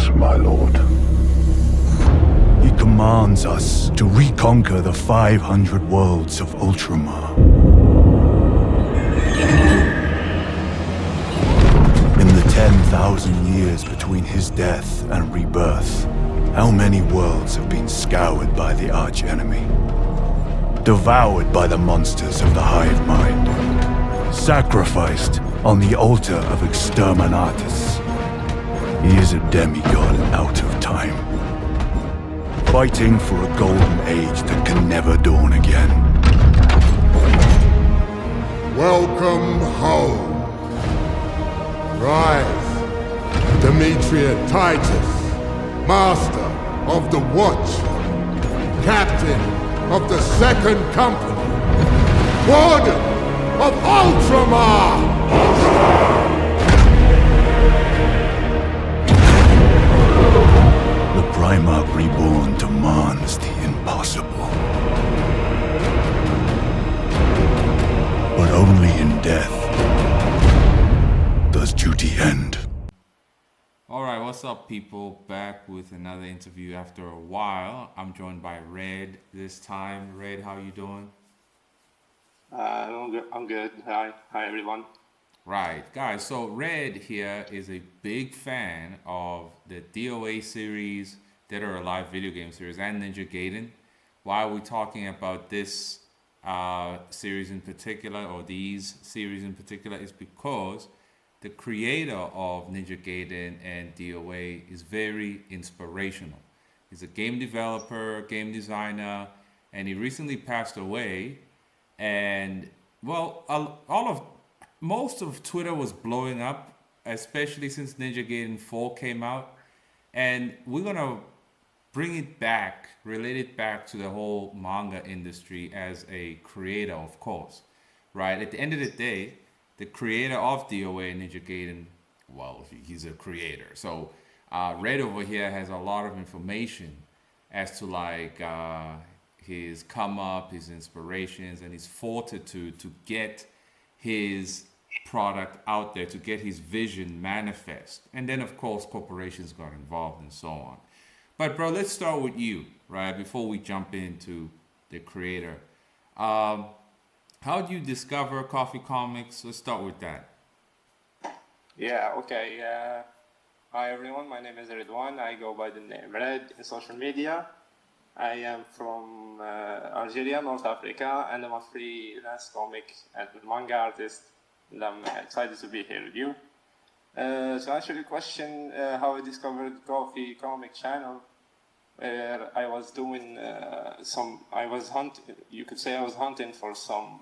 Yes, my lord. He commands us to reconquer the 500 worlds of Ultramar. In the 10,000 years between his death and rebirth, how many worlds have been scoured by the archenemy? Devoured by the monsters of the hive mind? Sacrificed on the altar of exterminatus? He is a demigod out of time, fighting for a golden age that can never dawn again. Welcome home. Rise, Demetria Titus, Master of the Watch, Captain of the Second Company, Warden of Ultramar! The Primarch reborn demands the impossible. But only in death does duty end. Alright, what's up people? Back with another interview after a while. I'm joined by Red this time. Red, how you doing? I'm good. Hi everyone. Right, guys, so Red here is a big fan of the DOA series, Dead or Alive video game series, and Ninja Gaiden. Why are we talking about this series in particular, or these series in particular, is because the creator of Ninja Gaiden and DOA is very inspirational. He's a game developer, game designer, and he recently passed away. And well, most of Twitter was blowing up, especially since Ninja Gaiden 4 came out. And we're gonna bring it back, relate it back to the whole manga industry as a creator, of course, right? At the end of the day, the creator of DOA and Ninja Gaiden, well, he's a creator. So Red over here has a lot of information as to like his come up, his inspirations, and his fortitude to get his product out there, to get his vision manifest. And then of course corporations got involved and so on. But bro, let's start with you, right? Before we jump into the creator. How do you discover Coffee Comics? Let's start with that. Yeah, okay. Hi everyone, my name is Redwan. I go by the name Red in social media. I am from Algeria, North Africa, and I'm a freelance comic and manga artist. And I'm excited to be here with you. To answer your question, how I discovered Coffee Comic channel, where I was doing you could say I was hunting for some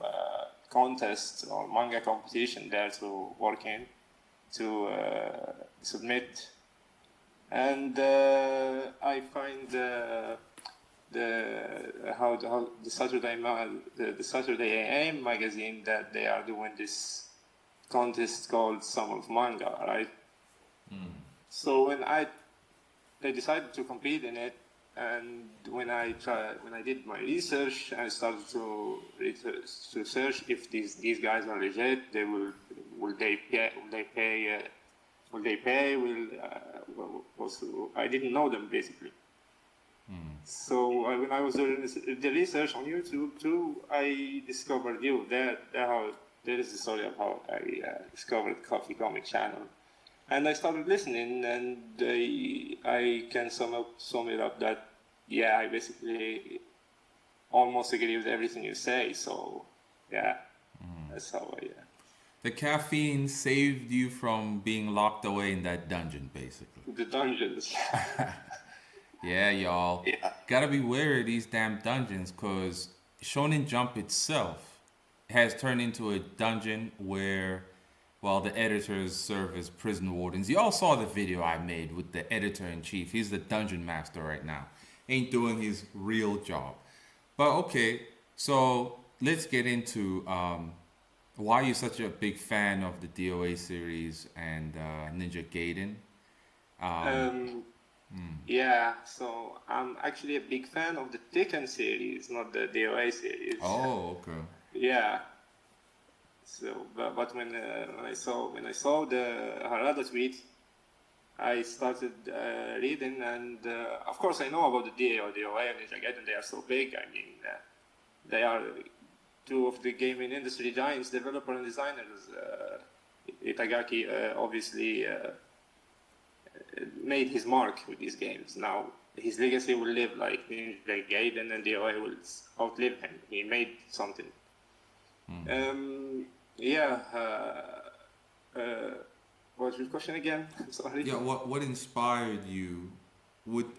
contest or manga competition there to work in, to submit. And I find the Saturday AM magazine that they are doing this contest called Summer of Manga, right? So when I decided to compete in it, and when I did my research, I started to search if these guys are legit. Will they pay? I didn't know them basically. So when I was doing the research on YouTube too, I discovered you. There is the story of how I discovered Coffee Comic channel, and I started listening, and I can sum it up that I basically almost agree with everything you say. So that's how I. The caffeine saved you from being locked away in that dungeon, basically. The dungeons. Yeah, y'all. Yeah. Gotta be wary of these damn dungeons, because Shonen Jump itself has turned into a dungeon where, well, the editors serve as prison wardens. You all saw the video I made with the editor-in-chief. He's the dungeon master right now. Ain't doing his real job. But okay, so let's get into why you're such a big fan of the DOA series and Ninja Gaiden. Yeah, so I'm actually a big fan of the Tekken series, not the DOA series. Oh, okay. Yeah. So, but when I saw the Harada tweet, I started reading, and of course I know about the DA or DOA and Ninja Gaiden. They are so big. I mean, they are two of the gaming industry giants, developer and designers. Itagaki obviously made his mark with these games. Now his legacy will live, like Ninja Gaiden and DOA will outlive him. He made something. Yeah. What's your question again? I'm sorry. Yeah, what inspired you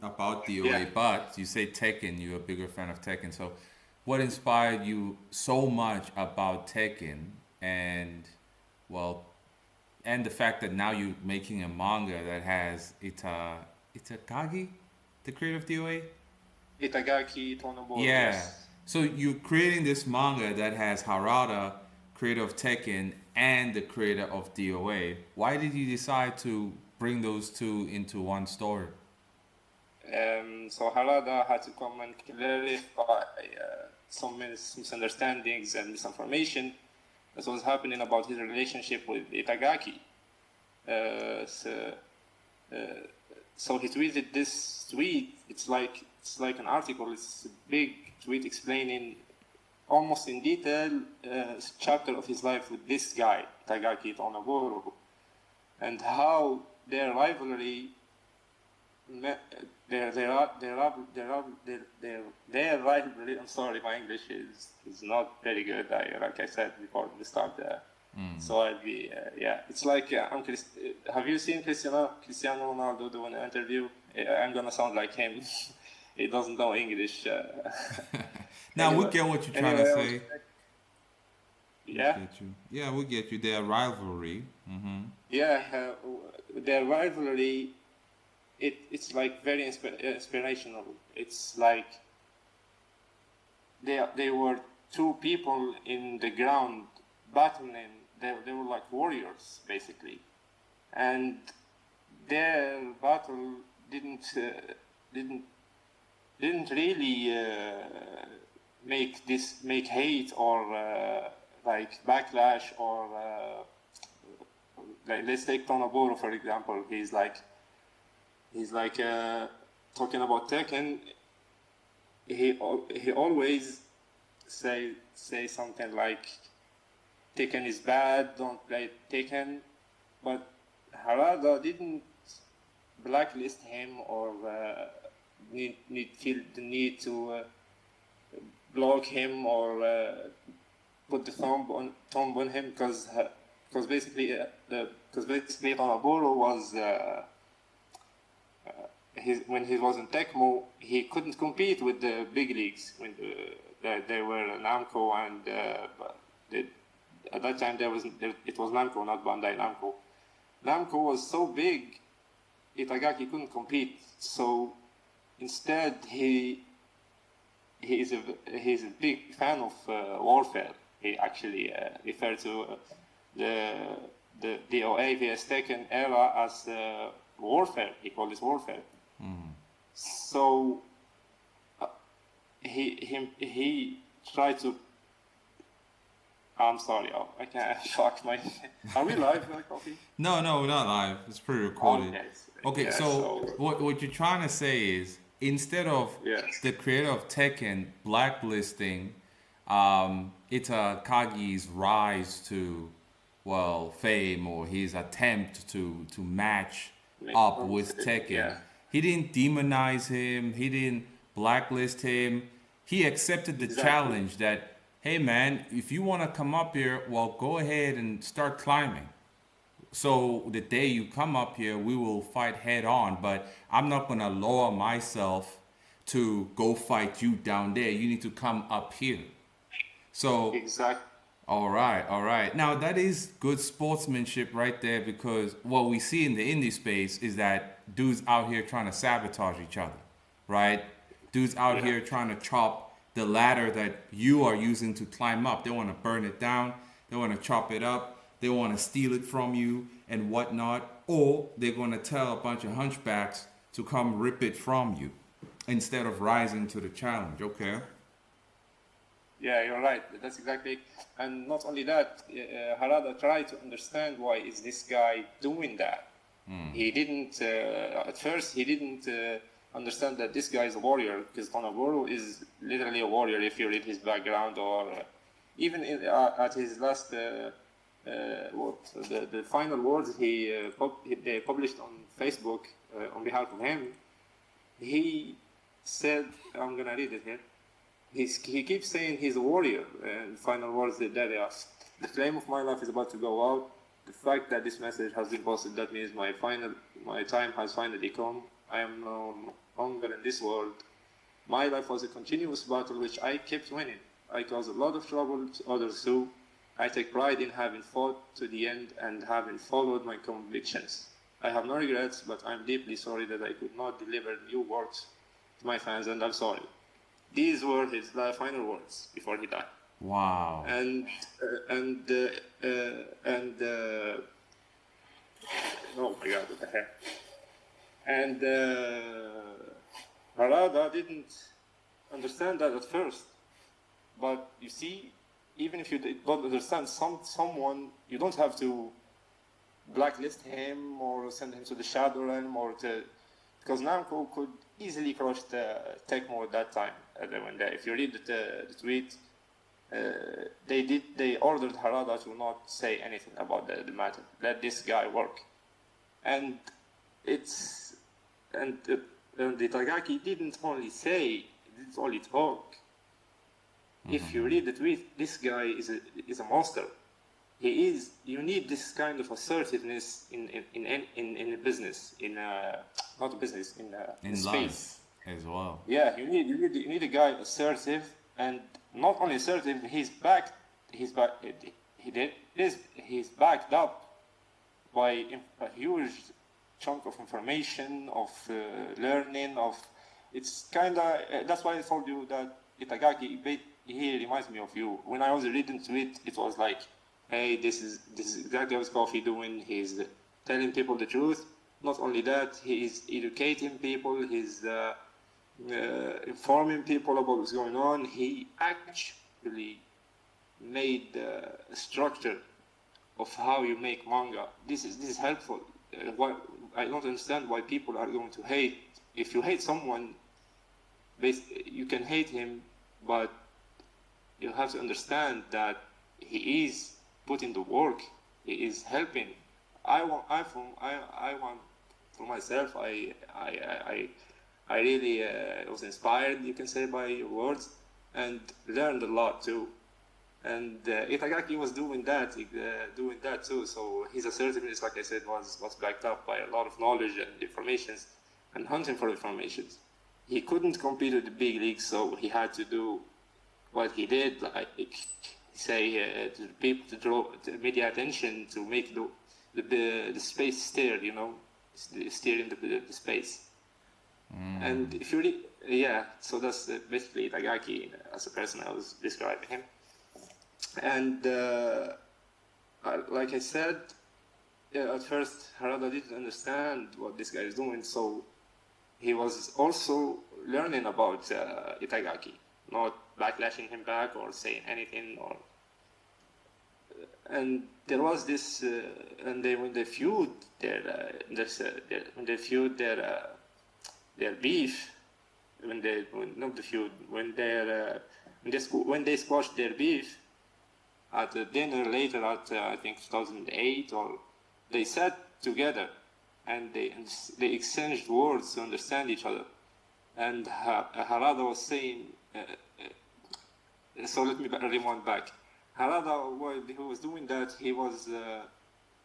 about DOA? Yeah. But you say Tekken, you're a bigger fan of Tekken. So what inspired you so much about Tekken and the fact that now you're making a manga that has Itagaki, the creator of DOA? Itagaki, Tonoboru. Yeah. Yes. So you're creating this manga that has Harada, creator of Tekken, and the creator of DOA. Why did you decide to bring those two into one story? So Harada had to come and clarify some misunderstandings and misinformation that was happening about his relationship with Itagaki. So he tweeted this tweet. It's like an article. It's a big tweet explaining almost in detail chapter of his life with this guy, Itagaki Tonoboru, and how their rivalry, their rivalry. I'm sorry, my English is not very good. Like I said before we start. So I'll be It's like have you seen Cristiano Ronaldo do an interview? I'm gonna sound like him. He doesn't know English. Now Anyway, we get what you're trying to say. Yeah. Yeah, we get you. Their rivalry. Yeah, their rivalry, it's like very inspirational. It's like they were two people in the ground battling. They were like warriors basically, and their battle didn't really make hate or like backlash or like let's take Tonoboru for example. He's like talking about Tekken. He always say something like Tekken is bad, don't play Tekken, but Harada didn't blacklist him or feel the need to block him or put the thumb on him because basically Tonoboru was when he was in Tecmo, he couldn't compete with the big leagues when they were Namco and at that time it was Namco, not Bandai Namco. Namco was so big, Itagaki couldn't compete. So instead, he is a big fan of warfare. He actually referred to the DOA vs Tekken era as warfare. He called it warfare. So he tried to. I'm sorry, I can't shock my. Are we live, Coffee? No, we're not live. It's pre-recorded. Okay, Yeah, so what you're trying to say is instead of the creator of Tekken blacklisting Itagaki's rise to fame or his attempt to match up with Tekken, he didn't demonize him. He didn't blacklist him. He accepted the challenge that, hey man, if you want to come up here, go ahead and start climbing. So the day you come up here, we will fight head on, but I'm not going to lower myself to go fight you down there. You need to come up here. So, exactly. All right. Now that is good sportsmanship right there, because what we see in the indie space is that dudes out here trying to sabotage each other, right? Dudes out here trying to chop the ladder that you are using to climb up. They want to burn it down. They want to chop it up. They want to steal it from you and whatnot. Or they're going to tell a bunch of hunchbacks to come rip it from you instead of rising to the challenge. Okay. Yeah, you're right. That's exactly. And not only that, Harada tried to understand why is this guy doing that. He didn't, at first, he didn't understand that this guy is a warrior, because Tanaboro is literally a warrior if you read his background, or even at his last, the final words they published on Facebook on behalf of him, he said, I'm gonna read it here. He keeps saying he's a warrior, and final words that they asked. The flame of my life is about to go out. The fact that this message has been posted, that means my time has finally come. I am no longer in this world. My life was a continuous battle which I kept winning. I caused a lot of trouble to others too. I take pride in having fought to the end and having followed my convictions. I have no regrets, but I'm deeply sorry that I could not deliver new words to my fans, and I'm sorry. These were his final words before he died. Wow. And oh my God, what the heck? And Harada didn't understand that at first, but you see, even if you don't understand someone, you don't have to blacklist him or send him to the Shadow Realm because Namco could easily crush the Tecmo at that time. If you read the tweet, they ordered Harada to not say anything about the matter. Let this guy work. And the Itagaki didn't only talk. If you read the tweet, this guy is a monster. He is. You need this kind of assertiveness in a business, not a business, in space life as well. Yeah, you need a guy assertive, and not only assertive. He's backed up by a huge chunk of information, of learning, of. It's kinda. That's why I told you that Itagaki. He reminds me of you. When I was reading to it, it was like, hey, this is exactly what Coffee doing. He's telling people the truth. Not only that, he is educating people. He's informing people about what's going on. He actually made a structure of how you make manga. This is helpful. I don't understand why people are going to hate. If you hate someone, you can hate him, but you have to understand that he is putting the work. He is helping. I want for myself. I really was inspired, you can say, by your words, and learned a lot too. And Itagaki was doing that too. So his assertiveness, like I said, was backed up by a lot of knowledge and informations, and hunting for informations. He couldn't compete with the big leagues, so he had to do what he did, like say to the people, to draw the media attention, to make the space steer, steering the space. And if you so that's basically Itagaki as a person. I was describing him. And like I said, at first Harada didn't understand what this guy is doing, so he was also learning about Itagaki, not backlashing him back or saying anything. And there was this, and when they feud their beef, when they squashed their beef at a dinner later at I think 2008, or they sat together and they exchanged words to understand each other. And Harada was saying, so let me rewind back. Harada, while he was doing that, he was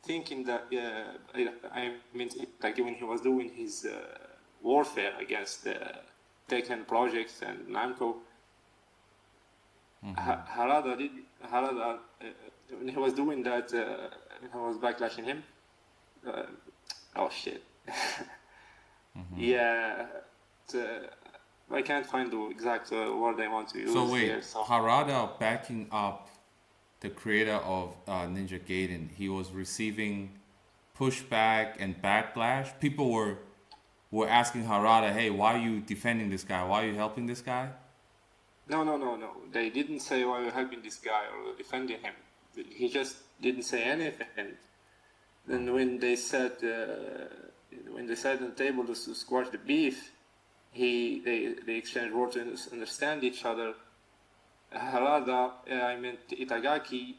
thinking that, like when he was doing his warfare against Tekken projects and Namco, Harada, when he was doing that, when I was backlashing him, oh shit. Yeah, I can't find the exact word I want to use. So wait, here, so. Harada backing up the creator of Ninja Gaiden, he was receiving pushback and backlash. People were asking Harada, hey, why are you defending this guy? Why are you helping this guy? No. They didn't say why you're helping this guy or defending him. He just didn't say anything. Then when they sat on the table to squash the beef, they exchanged words to understand each other. Harada, Itagaki,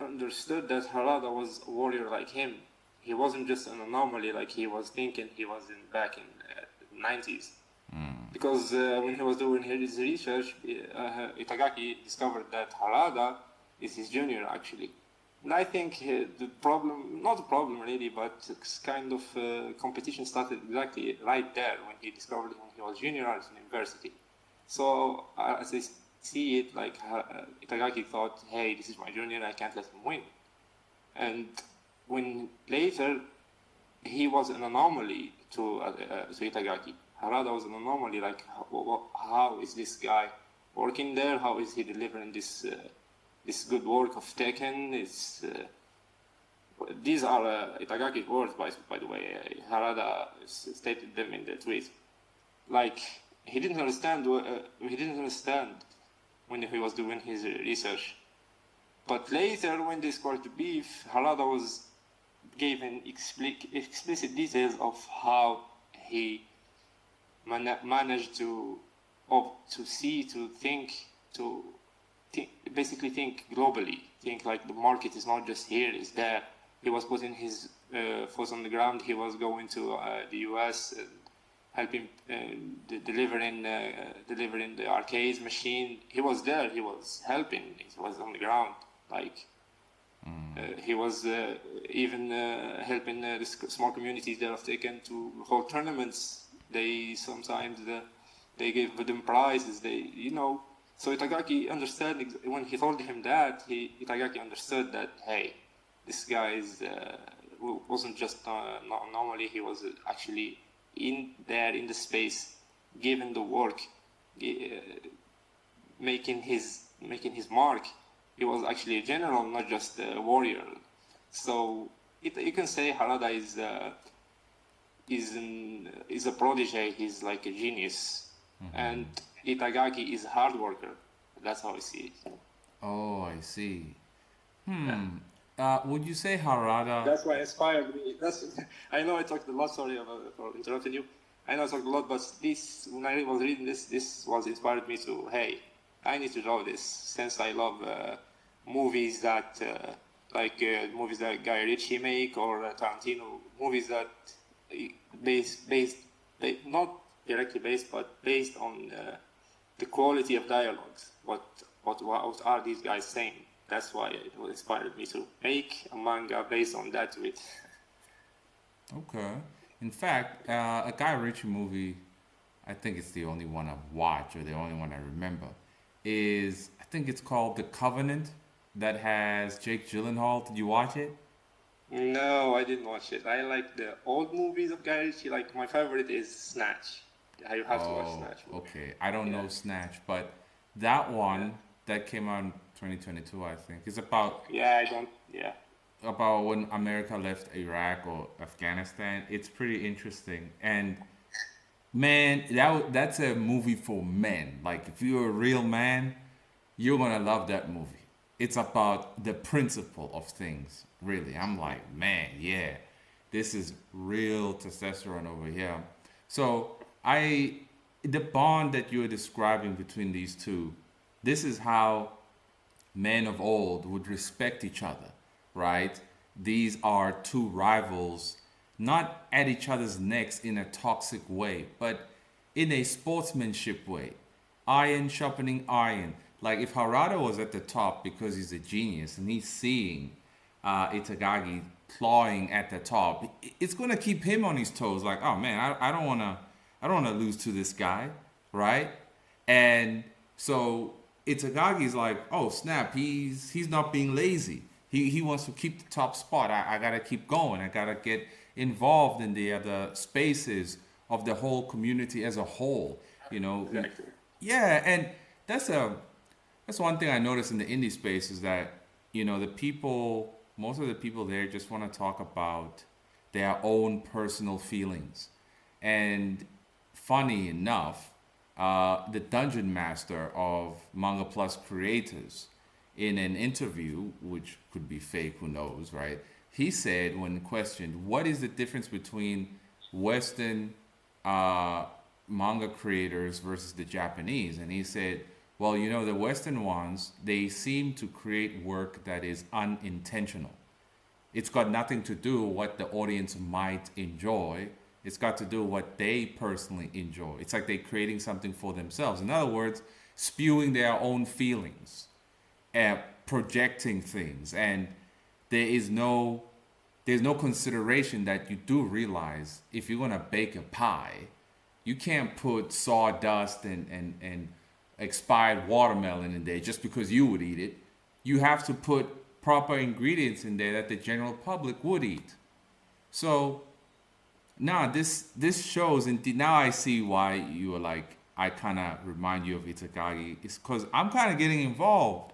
understood that Harada was a warrior like him. He wasn't just an anomaly like he was thinking he was back in the 90s. Because when he was doing his research, Itagaki discovered that Harada is his junior actually. And I think the problem, not a problem really, but it's kind of competition started exactly right there when he discovered when he was junior at university. So as I see it, like Itagaki thought, hey, this is my junior, I can't let him win. And when later, he was an anomaly to Itagaki. Harada was an anomaly, like how is this guy working there? How is he delivering this good work of Tekken? These are Itagaki's words, by the way. Harada stated them in the tweet. Like he didn't understand when he was doing his research. But later, when they scored the beef, Harada was given explicit details of how he managed to basically think globally, think like the market is not just here, it's there. He was putting his foot on the ground. He was going to the US and helping delivering the arcades machine. He was there. He was helping. He was on the ground. Like he was even helping the small communities that have taken to hold tournaments. They sometimes they gave them prizes. So Itagaki understood when he told him that. Itagaki understood that hey, this guy wasn't just not anomaly. He was actually in the space, given the work, making his mark. He was actually a general, not just a warrior. So you can say Harada is a protege. He's like a genius, and Itagaki is a hard worker. That's how I see it. Oh, I see. Would you say Harada? That's why inspired me. I know I talked a lot. Sorry for interrupting you. I know I talked a lot, but when I was reading this was inspired me to, hey, I need to draw this since I love movies that movies that Guy Ritchie make or Tarantino, movies that not directly based, but based on the quality of dialogues. What are these guys saying? That's why it inspired me to make a manga based on that tweet. Okay. In fact, a Guy Ritchie movie, I think it's the only one I've watched or the only one I remember, I think it's called The Covenant, that has Jake Gyllenhaal. Did you watch it? No, I didn't watch it. I like the old movies of Guy Ritchie. Like my favorite is Snatch. You have to watch Snatch. Okay. I don't know Snatch, but that one that came out in 2022, I think, is about about when America left Iraq or Afghanistan. It's pretty interesting, and man, that's a movie for men. Like if you're a real man, you're gonna love that movie. It's about the principle of things, really. I'm like, man, yeah, this is real testosterone over here. So the bond that you're describing between these two, this is how men of old would respect each other, right? These are two rivals, not at each other's necks in a toxic way, but in a sportsmanship way. Iron sharpening iron. Like if Harada was at the top because he's a genius and he's seeing Itagaki clawing at the top, it's gonna keep him on his toes. Like, oh man, I don't wanna lose to this guy, right? And so Itagaki's like, oh snap, he's not being lazy. He wants to keep the top spot. I gotta keep going. I gotta get involved in the other spaces of the whole community as a whole. Exactly. Yeah, and that's one thing I noticed in the indie space is that most of the people there just want to talk about their own personal feelings. And funny enough, the dungeon master of Manga Plus creators, in an interview, which could be fake, who knows, right, he said when questioned, what is the difference between Western manga creators versus the Japanese? And he said, well, you know, the Western ones, they seem to create work that is unintentional. It's got nothing to do with what the audience might enjoy. It's got to do with what they personally enjoy. It's like they're creating something for themselves. In other words, spewing their own feelings and projecting things. And there's no consideration that you do realize if you're gonna bake a pie, you can't put sawdust and expired watermelon in there just because you would eat it. You have to put proper ingredients in there that the general public would eat. So now this shows, and now I see why you are like, I kind of remind you of Itagaki. It's because I'm kind of getting involved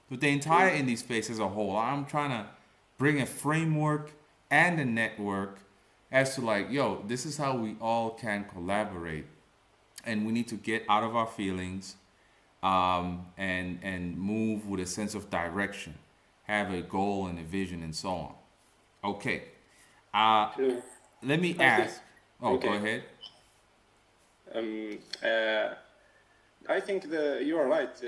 with the entire indie space as a whole. I'm trying to bring a framework and a network as to like, yo, this is how we all can collaborate, and we need to get out of our feelings, and move with a sense of direction, have a goal and a vision, and so on. Okay. Sure. Let me ask. Oh, okay. Go ahead. I think you are right.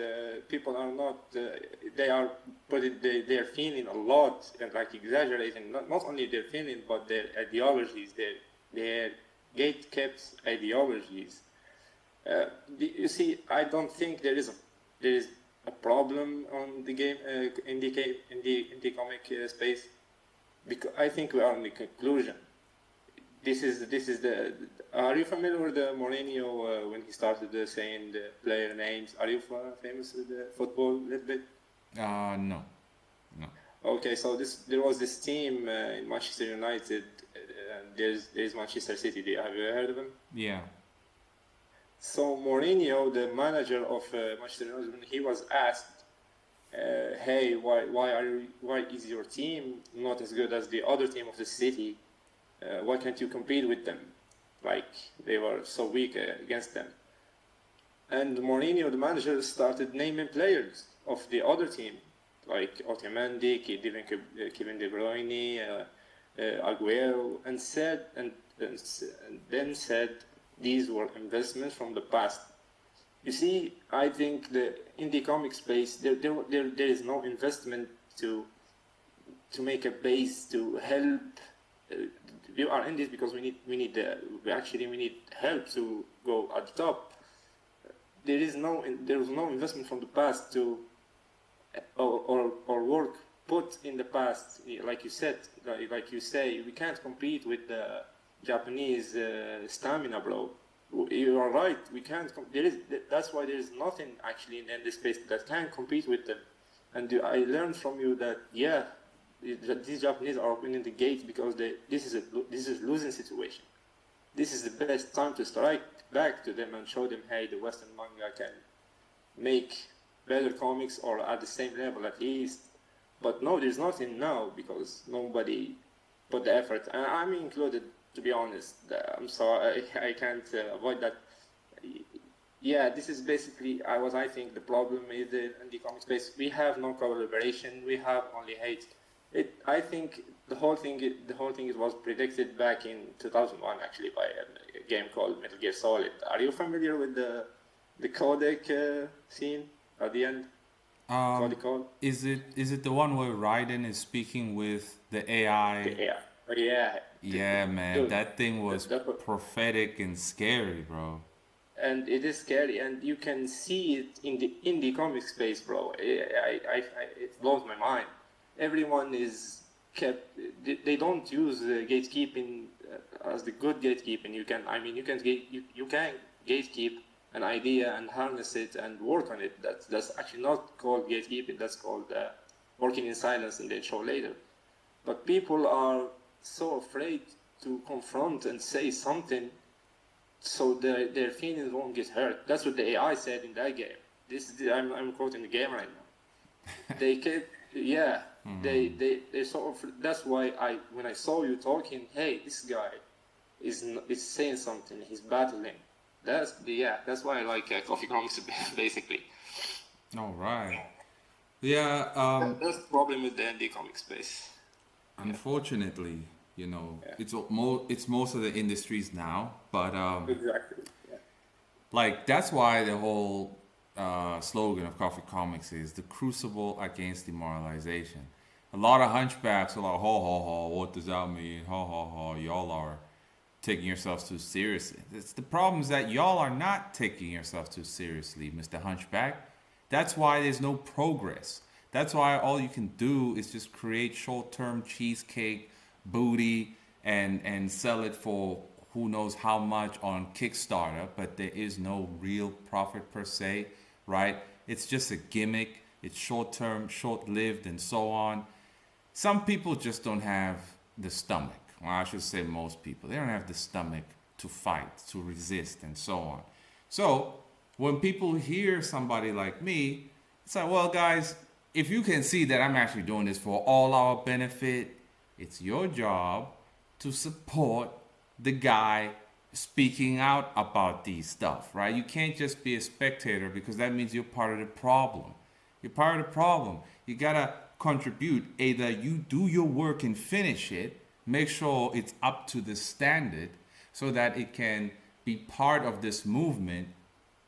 People are not. They are, but they are feeling a lot and like exaggerating. Not only their feeling, but their ideologies, their gate-kept ideologies. You see, I don't think there is a problem on the game in the comic space, because I think we are in the conclusion. This is the. Are you familiar with the Mourinho when he started saying the player names? Are you famous with the football a little bit? No. Okay, so there was this team in Manchester United. There's Manchester City. Have you heard of them? Yeah. So Mourinho, the manager of Manchester United, when he was asked, "Hey, why is your team not as good as the other team of the city? Why can't you compete with them? Like they were so weak against them." And Mourinho, the manager, started naming players of the other team, like Otamendi, Kevin De Bruyne, Aguero, and then said these were investments from the past. You see, I think in the comic space there is no investment to make a base to help. We are in this because we need help to go at the top. There is no investment from the past to or work put in the past. Like you said, like you say, we can't compete with the Japanese stamina, bro. You are right. We can't. That's why there is nothing actually in this space that can compete with them. And I learned from you that these Japanese are opening the gate because this is a losing situation. This is the best time to strike back to them and show them, hey, the Western manga can make better comics or at the same level at least. But no, there's nothing now because nobody put the effort, and I'm included, to be honest. I'm sorry, I can't avoid that. Yeah, this is basically I think the problem is in the comic space. We have no collaboration. We have only hate. I think the whole thing was predicted back in 2001 actually by a game called Metal Gear Solid. Are you familiar with the codec scene at the end? Code? Is it the one where Raiden is speaking with the AI? Yeah. Yeah, man, dude, that thing was prophetic and scary, bro. And it is scary, and you can see it in the indie comic space, bro. It blows my mind. Everyone is kept. They don't use gatekeeping as the good gatekeeping. You can gatekeep an idea and harness it and work on it. That's actually not called gatekeeping. That's called working in silence and then show later. But people are so afraid to confront and say something, so their feelings won't get hurt. That's what the AI said in that game. I'm quoting the game right now. They kept. Yeah, they sort of. That's why when I saw you talking, hey, this guy is saying something. He's battling. That's why I like coffee comics basically. All right. Yeah. That's the problem with the indie comic space. Unfortunately, Yeah. it's most of the industries now, but Exactly. Yeah. like that's why the whole slogan of Coffee Comics is the crucible against demoralization. A lot of hunchbacks are like, ho ho ho, what does that mean? Ho ho ho, y'all are taking yourselves too seriously. It's the problem is that y'all are not taking yourself too seriously, Mr. Hunchback. That's why there's no progress. That's why all you can do is just create short-term cheesecake booty and sell it for who knows how much on Kickstarter, but there is no real profit per se, right? It's just a gimmick. It's short-term, short-lived, and so on. Some people just don't have the stomach. Well, I should say most people. They don't have the stomach to fight, to resist, and so on. So when people hear somebody like me, it's like, well, guys, if you can see that I'm actually doing this for all our benefit, it's your job to support the guy speaking out about these stuff, right? You can't just be a spectator because that means you're part of the problem. You're part of the problem. You gotta contribute. Either you do your work and finish it, make sure it's up to the standard so that it can be part of this movement,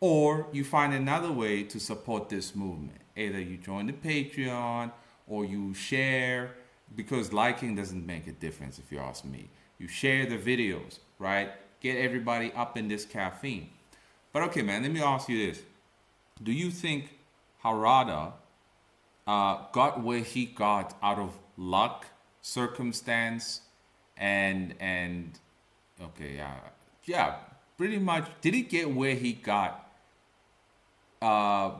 or you find another way to support this movement. Either you join the Patreon or you share, because liking doesn't make a difference if you ask me. You share the videos, right? Get everybody up in this caffeine. But okay, man, let me ask you this. Do you think Harada got where he got out of luck, circumstance, and okay, yeah, pretty much. Did he get where he got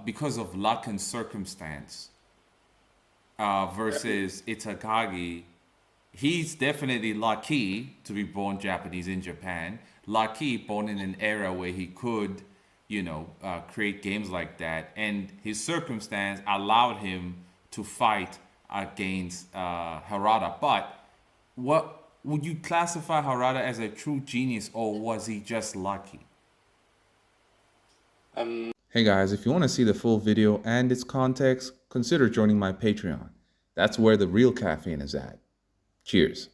because of luck and circumstance versus Itagaki? He's definitely lucky to be born Japanese in Japan. Lucky born in an era where he could, create games like that, and his circumstance allowed him to fight against Harada. But what would you classify Harada as a true genius, or was he just lucky? Hey guys, if you want to see the full video and its context, consider joining my Patreon. That's where the real caffeine is at. Cheers.